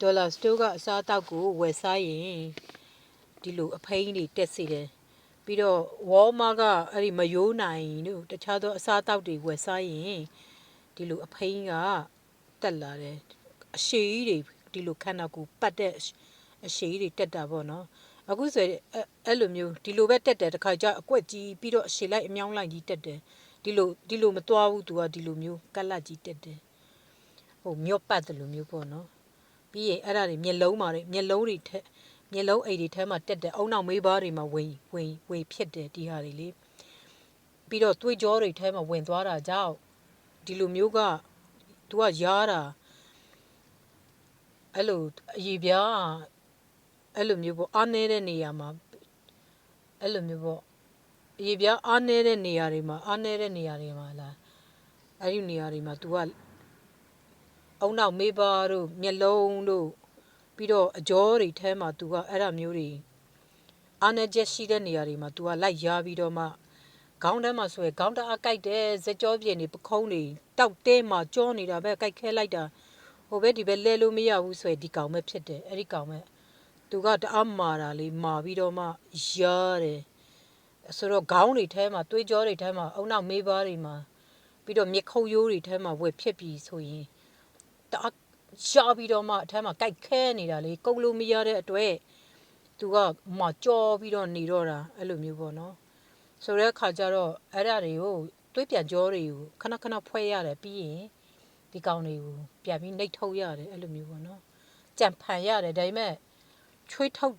ဒေါ်လာစတိုးကအစားအသောက်ကိုဝယ်စားရင်ဒီလိုအဖိန်းတွေတက်စေတယ်ပြီးတော့ဝေါ်မာကအဲ့ဒီမယိုးနိုင်တို့တခြားသောအစားအသောက်တွေဝယ်စားရင်ဒီလိုအဖိန်းကတက်လာတယ်အရှည်ကြီးတွေဒီလိုခန္ဓာကိုယ်ပတ်တဲ့အရှည်ကြီးတွေတက်တာပေါ့နော်အခုဆိုအဲ့လိုမျိုးဒီလိုပဲတက်တယ်တခါကျအကွက်ကြီးပြီးတော့အရှည်လိုက်အမြောင်းလိုက်ကြီးတက်တယ်ဒီလိုမသွားဘူးသူကဒီလိုမျိုးကက်လက်ကြီးတက်တယ်ဟိုမြော့ပတ်တယ်လို့မျိုးပေါ့နော်ပြီးရင်အဲ့ဒါတွေမျက်လုံးတွေထက်မျက်လုံးအိမ်တွေထဲမှာတက်တယ်အုံနောက်မေးပါးတွေမှာဝင်ဖြစ်တယ်ဒီဟာတွေလေပြီးတော့သွေးကြောတွေထဲမှာဝင်သွားတာကြောင့်ဒီလိုမျိုးကသူကရားတာအဲ့လိုအည်ပြားအဲ့လိုမျိုးပေါ့အားနေတဲ့နေရာမှာအဲ့လိုမျိုးပေါ့အည်ပြားအားနေတဲ့နေရာတွေမှာလားအဲ့ဒီနေရာတွေမှာ तू ကအုံနောက်မေးပါတို့မျက်လုံးတို့ပြီးတော့အကြောတွေထဲမှာ तू ကအဲ့ဒါမျိုးတွေအားနေချက်ရှိတဲ့နေရာတွေမှာ तू ကလိုက်ရားပြီးတော့မှခေါင်းထဲမှာဆိုရင်ခေါင်းတအားကြိုက်တယ်စကြောပြင်းတွေပခုံးတွေတောက်တဲမှာကြောနေတာပဲကြိုက်ခဲလိုက်တာဟိုဘက်ဒီဘက်လဲလို့မရဘူးဆိုရင်ဒီကောင်ပဲဖြစ်တယ်အဲ့ဒီကောင်ပဲသူကတအားမာတာလေမာပြီးတော့မှရားတယ်ဆိုတော့ခေါင်းတွေထဲမှာသွေးကြောတွေထဲမှာအုံနောက်မေးပါးတွေမှာပြီးတော့မျက်ခုံးရိုးတွေထဲမှာဝက်ဖြစ်ပြီးဆိုရင်တအားရှားပြီးတော့မှအထက်မှာကြိုက်ခဲနေတာလေကုတ်လို့မရတဲ့အတွက်သူကမကြောပြီးတော့နေတော့တာအဲ့လိုမျိုးပေါ့နော်ဆိုတဲ့အခါကျတော့အဲ့ဒါတွေကိုတွေးပြန်ကြောတွေကိုခဏခဏဖွဲ့ရတယ်ပြီးရင်ဒီကောင်တွေကိုပြန်ပြီးနှိပ်ထုတ်ရတယ်အဲ့လိုမျိုးပေါ့နော်ကြံဖန်ရတယ်ဒါပေမဲ့ချွေးထုတ်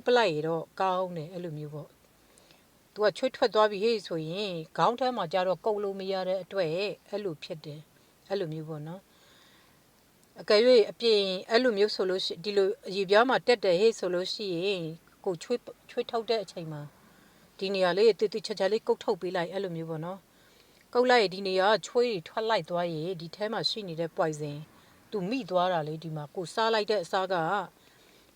ပလိုက်ရတော့ကောင်းတယ်အဲ့လိုမျိုးပေါ့သူကချွေးထွက်သွားပြီဟေ့ဆိုရင်ခေါင်းထဲမှာကျတော့ကုတ်လို့မရတဲ့အတွက်အဲ့လိုဖြစ်တယ်အဲ့လိုမျိုးပေါ့နော်အကယ်၍အပြင်အဲ့လိုမျိုးဆိုလို့ရှိဒီလိုအည်ပြားမှာတက်တယ်ဟေ့ဆိုလို့ရှိရင်ကိုချွေးထုတ်တဲ့အချိန်မှာဒီနေရာလေးတိချာလေးကုတ်ထုတ်ပေးလိုက်အဲ့လိုမျိုးပေါ့နော်ကုတ်လိုက်ရင်ဒီနေရာချွေးတွေထွက်လိုက်သွားရင်ဒီထဲမှာရှိနေတဲ့ poison သူမိသွားတာလေဒီမှာကိုစားလိုက်တဲ့အစားက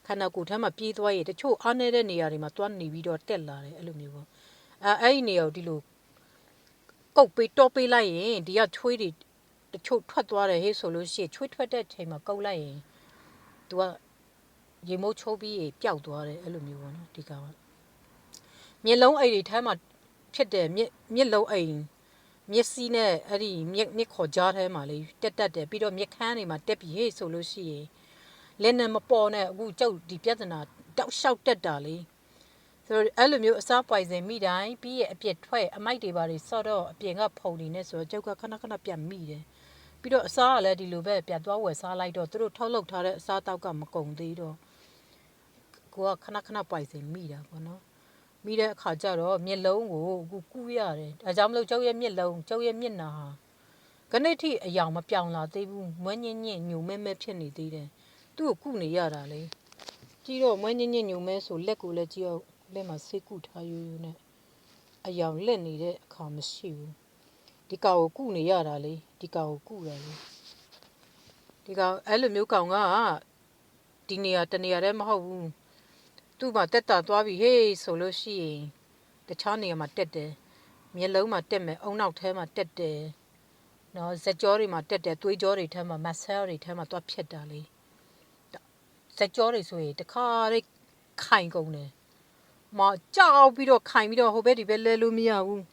ခန္ဓာကိုယ်ထဲမှာပြေးသွားရင်တချို့အားနေတဲ့နေရာတွေမှာသွားနေပြီးတော့တက်လာတယ်အဲ့လိုမျိုးပေါ့အဲ့ဒီနေရာကိုဒီလိုကုတ်ပေးတော့ပေးလိုက်ရင်ဒီကချွေးတွေတချို့ထွက်သွားတယ်ဟေ့ဆိုလို့ရှိရင်ချွေးထွက်တဲ့ချိန်မှာကုတ်လိုက်ရင် तू ကရေမိုးချိုးပြီးပျောက်သွားတယ်အဲ့လိုမျိုးပေါ့နော်ဒီကောင်ကမျက်လုံးအိမ်တွေထဲမှာဖြစ်တယ်မျက်လုံးအိမ်မျက်စိနဲ့အဲ့ဒီမျက်ခေါ်ကြားထဲမှာလေတက်တယ်ပြီးတော့မျက်ခမ်းတွေမှာတက်ပြီးဟေ့ဆိုလို့ရှိရင်လက်နဲ့မပေါ်နဲ့အခုကျုပ်ဒီပြဿနာတောက်လျှောက်တက်တာလေဆိုတော့အဲ့လိုမျိုးအစားပွိုင်စင်မိတိုင်းပြီးရဲ့အပြစ်ထွက်အမိုက်တွေပါတွေဆော့တော့အပြင်ကဖုန်နေနဲ့ဆိုတော့ကျုပ်ကခဏပြန်မိတယ်ပြီးတော့အစားကလည်းဒီလိုပဲပြန်သွားဝယ်စားလိုက်တော့သူတို့ထုတ်လုပ်ထားတဲ့အစားတောက်ကမကုန်သေးတော့ကိုကခဏပွိုင်စင်မိတာပေါ့နော်မိတဲ့အခါကျတော့မျက်လုံးကိုအခုကူးရတယ်ဒါကြောင့်မလို့ကျုပ်ရဲ့မျက်လုံးကျုပ်ရဲ့မျက်နှာဟာခဏထိအယောင်မပြောင်လာသေးဘူးမွန်းညင်းညင်းညိုမဲဖြစ်နေသေးတယ်သူ့ကိုကုနေရတာလေကြည့်တော့မွန်းညင်းညင်းညိုမဲဆိုလက်ကိုလည်းကြည့်အောင်လက်မှာဆေးကုထားရိုးနဲ့အယောင်လက်နေတဲ့အခါမရှိဘူးဒီကောင်ကိုကုနေရတာလေဒီကောင်ကိုကုတာလေဒီကောင်အဲ့လိုမျိုးကောင်ကဒီနေရာတနေရာတည်းမဟုတ်ဘူးသူ့မှာတက်တာသွားပြီဟေးဆိုလို့ရှိရင်တခြားနေရာမှာတက်တယ်မျက်လုံးမှာတက်မယ်အုံနောက်ထဲမှာတက်တယ်နော်ဇက်ကြောတွေမှာတက်တယ်သွေးကြောတွေထဲမှာမဆဲလ်တွေထဲမှာသွားဖြစ်တာလေဇက်ကြောတွေဆိုရင်တခါလေးခိုင်ကုန်တယ်မကြောက်ပြီးတော့ခိုင်ပြီးတော့ဟိုဘက်ဒီဘက်လဲလို့မရဘူး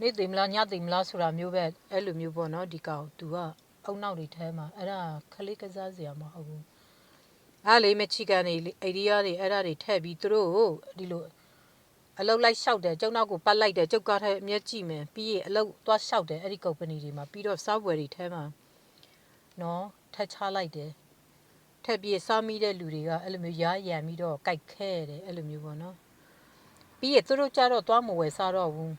နေ့သိမလားညသိမလားဆိုတာမျိုးပဲအဲ့လိုမျိုးပေါ့နော်ဒီကောင်သူကအုံနောက်တွေထဲမှာအဲ့ဒါခလေးကစားစရာမဟုတ်ဘူးအားလေမချီကန်နေအိဒီယာတွေအဲ့ဒါတွေထည့်ပြီးသူတို့ဒီလိုအလုတ်လိုက်လျှောက်တယ်ကျုပ်နောက်ကိုပတ်လိုက်တယ်ကျုပ်ကားထဲအမျက်ကြည့်မယ်ပြီးရင်အလုတ်သွားလျှောက်တယ်အဲ့ဒီကုမ္ပဏီတွေမှာပြီးတော့စားဝယ်တွေထဲမှာနော်ထက်ချလိုက်တယ်ထက်ပြီးစားမိတဲ့လူတွေကအဲ့လိုမျိုးရားရံပြီးတော့ကြိုက်ခဲတယ်အဲ့လိုမျိုးပေါ့နော်ပြီးရင်သူတို့ကြတော့သွားမဝယ်စားတော့ဘူး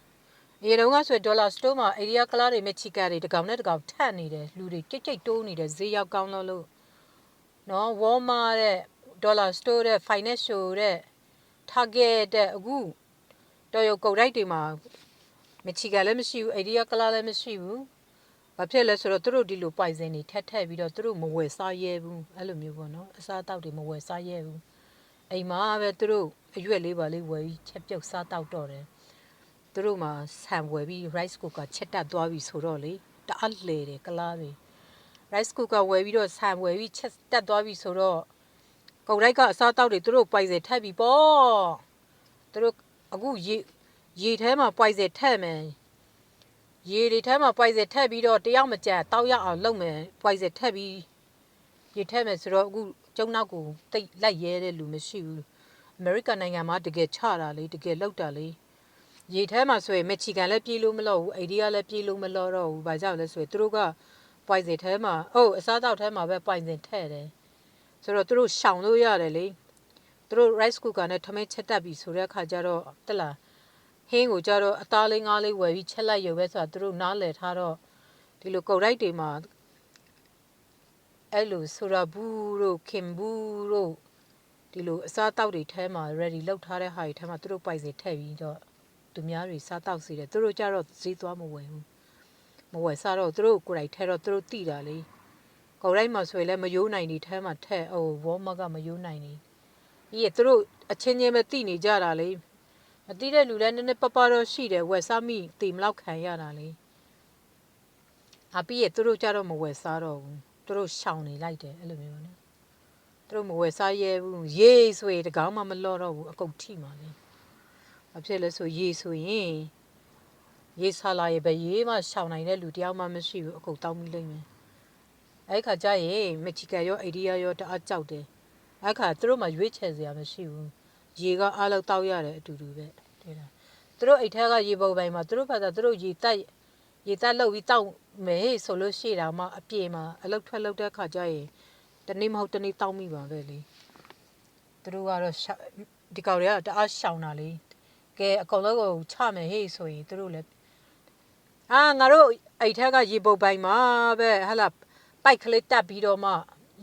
ဒီတော့ကဆိုဒေါ်လာစတိုးမှာအိဒီယာကလာတွေမချီကန်တွေတကောင်နဲ့တကောင်ထက်နေတယ်လူတွေကြိတ်တိုးနေတယ်ဈေးရောက်ကောင်းလို့နော်ဝေါ်မာတဲ့ဒေါ်လာစတိုးတဲ့ financial တဲ့ target တဲ့အခုတော်ရုံကုန်တိုက်တွေမှာမချီကန်လည်းမရှိဘူးအိဒီယာကလာလည်းမရှိဘူးဘာဖြစ်လဲဆိုတော့သူတို့ဒီလိုပိုင်စင်တွေထက်ပြီးတော့သူတို့မဝယ်စားရဲဘူးအဲ့လိုမျိုးပေါ့နော်အစားအသောက်တွေမဝယ်စားရဲဘူးအိမ်မှာပဲသူတို့အရွက်လေးပါလေးဝယ်ပြီးချက်ပြုတ်စားတောက်တော့တယ်သူတို့မှာဆန်ဝယ်ပြီး rice cooker ချက်တက်သွားပြီဆိုတော့လေတအားလေတယ်ကလားတွေ rice cooker ဝယ်ပြီးတော့ဆန်ဝယ်ပြီးချက်တက်သွားပြီဆိုတော့ကုန်လိုက်ကအစားတောက်တွေသူတို့ပိုက်စင်ထက်ပြီပေါ့သူတို့အခုရေထဲမှာပိုက်စင်ထက်မယ်ရေတွေထဲမှာပိုက်စင်ထက်ပြီးတော့တယောက်မကြတောက်ရအောင်လုပ်မယ်ပိုက်စင်ထက်ပြီးရေထက်မယ်ဆိုတော့အခုကျုံနောက်ကိုတိတ်လိုက်ရဲတဲ့လူမရှိဘူးအမေရိကန်နိုင်ငံမှာတကယ်ချတာလေတကယ်လောက်တာလေရေထဲမှာဆိုရင်မက်ဆီကန်လည်းပြေးလို့မလို့ဘူးအိန္ဒိယလည်းပြေးလို့မလို့တော့ဘူးဘာကြောင့်လဲဆိုရင်သူတို့ကပိုင်စင်ထဲမှာအစားတောက်ထဲမှာပဲပိုင်စင်ထည့်တယ်ဆိုတော့သူတို့ရှောင်လို့ရတယ်လေသူတို့ rice cooker နဲ့ထမင်းချက်တက်ပြီဆိုတဲ့အခါကျတော့တက်လာဟင်းကိုကြတော့အသားလေးငါးလေးဝယ်ပြီးချက်လိုက်ရုံပဲဆိုတာသူတို့နားလည်ထားတော့ဒီလိုကုန်လိုက်တွေမှာအဲ့လိုဆိုရာဘူးတို့ခင်ဘူးတို့ဒီလိုအစားတောက်တွေထဲမှာ ready လောက်ထားတဲ့ဟာတွေထဲမှာသူတို့ပိုင်စင်ထည့်ပြီးတော့သူများတွေစားတောက်စီတယ်သူတို့ကြတော့ဈေးသွားမဝယ်ဘူးမဝယ်စားတော့သူတို့ကိုယ်တိုင်ထဲတော့သူတို့တိတာလေကုန်လိုက်မှာဆိုရင်လည်းမယိုးနိုင်ဒီထဲမှာထက်ဝေါ်မကမယိုးနိုင်နေပြီးရသူတို့အချင်းချင်းပဲတိနေကြတာလေမတိတဲ့လူလည်းနည်းနည်းပပတော့ရှိတယ်ဝယ်စားမိတိမလောက်ခံရတာလေအပြီးရသူတို့ကြတော့မဝယ်စားတော့ဘူးသူတို့ရှောင်နေလိုက်တယ်အဲ့လိုမျိုးနော်သူတို့မဝယ်စားရဲဘူးရေဆိုရင်တကောင်မှမလော့တော့ဘူးအကုန်ထိမှာလေဘာဖြစ်လဲဆိုရေဆိုရင်ရေဆာလာရေပဲရေမှရှောင်နိုင်တဲ့လူတယောက်မှမရှိဘူးအကုန်တောင်းမိလိမ့်မယ်အဲ့ခါကျရင်မက္ဆီကန်ရောအိန္ဒိယရောတအားကြောက်တယ်အဲ့ခါသူတို့မှရွေးချယ်စရာမရှိဘူးရေကအားလောက်တောက်ရတယ်အတူတူပဲတဲ့လားသူတို့အိတ်ထဲကရေပုံပိုင်းမှာသူတို့ဘာသာသူတို့ရေတက်လောက်ပြီးတောက်မယ်ဆိုလို့ရှိတာမှအပြေမှာအလောက်ထွက်လောက်တဲ့ခါကျရင်တနေ့မဟုတ်တနေ့တောက်မိပါပဲလေသူတို့ကတော့ဒီကောင်တွေကတအားရှောင်တာလေကဲအကောင်လုံးကိုချမယ်ဟေ့ဆိုရင်သူတို့လည်းငါတို့အိတ်ထက်ကရေပုတ်ပိုင်းမှာပဲဟလာပိုက်ကလေးတက်ပြီးတော့မှ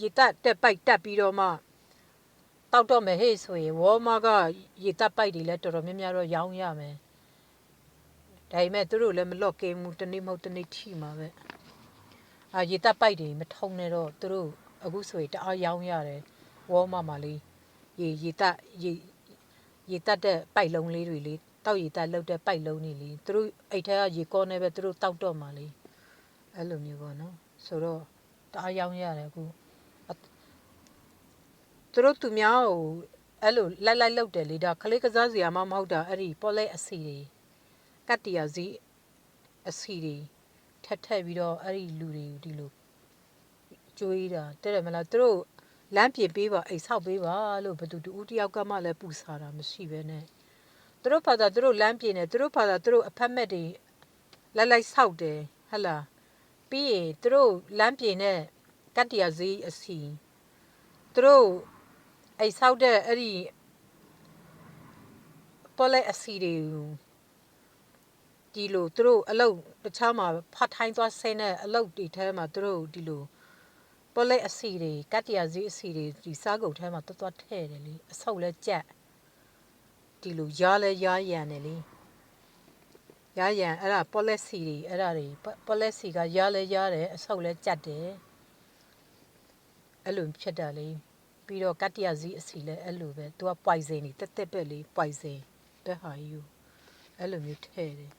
ရေတက်ပိုက်တက်ပြီးတော့မှတောက်တော့မယ်ဟေ့ဆိုရင်ဝေါ်မကရေတက်ပိုက်တွေလည်းတော်တော်များများတော့ရောင်းရမယ်ဒါပေမဲ့သူတို့လည်းမလော့ကင်းဘူးတနေ့မဟုတ်တနေ့ထိမှာပဲရေတက်ပိုက်တွေမထုံနဲ့တော့သူတို့အခုဆိုရင်တအားရောင်းရတယ်ဝေါ်မမှာလေးရေတက်တဲ့ပိုက်လုံးလေးတွေလေတောက်ရေတက်လောက်တဲ့ပိုက်လုံးတွေလေသူတို့အိတ်ထဲကရေကောနေပဲသူတို့တောက်တော့မှလေအဲ့လိုမျိုးပေါ့နော်ဆိုတော့တအားရောင်းရတယ်အခုသူတို့သူများကိုအဲ့လိုလိုက်လောက်တယ်လေဒါခလေးကစားစရာမှမဟုတ်တာအဲ့ဒီပေါ်လက်အစီတွေကတ်တရာစီအစီတွေထက်ပြီးတော့အဲ့ဒီလူတွေဒီလိုကျွေးတာတဲ့တယ်မလားသူတို့လမ်းပြင်ပေးပါအိတ်ဆောက်ပေးပါလို့ဘသူတူတယောက်ကမှလည်းပူစားတာမရှိပဲနဲ့သူတို့ဘာသာသူတို့လမ်းပြင်တယ်သူတို့ဘာသာသူတို့အဖက်မဲ့တွေလိုက်ဆောက်တယ်ဟဟလားပြီးရင်သူတို့လမ်းပြင်တဲ့ကတ်တရာဈေးအစီသူတို့အိတ်ဆောက်တဲ့အဲ့ဒီပေါ်လက်အစီတွေဒီလိုသူတို့အလုပ်တခြားမှာဖတ်ထိုင်းသွားဆင်းတဲ့အလုပ်တွေထဲမှာသူတို့ဒီလိုပေါ်လက်အစီတွေကတ်တရာဈေးအစီတွေဒီစားကုန်ထဲမှာတွတ်ထည့်တယ်လေအဆုပ်လဲကြက်ဒီလိုရားလဲရားရံတယ်လေရားရံအဲ့ဒါပေါ်လက်စီတွေအဲ့ဒါတွေပေါ်လက်စီကရားလဲရားတယ်အဆုပ်လဲကြက်တယ်အဲ့လိုဖြစ်တာလေပြီးတော့ကတ်တရာဈေးအစီလဲအဲ့လိုပဲသူကပွိုင်စင်တွေတက်ပဲလေပွိုင်စင်တဲ့ဟာကြီးကိုအဲ့လိုမျိုးထည့်တယ်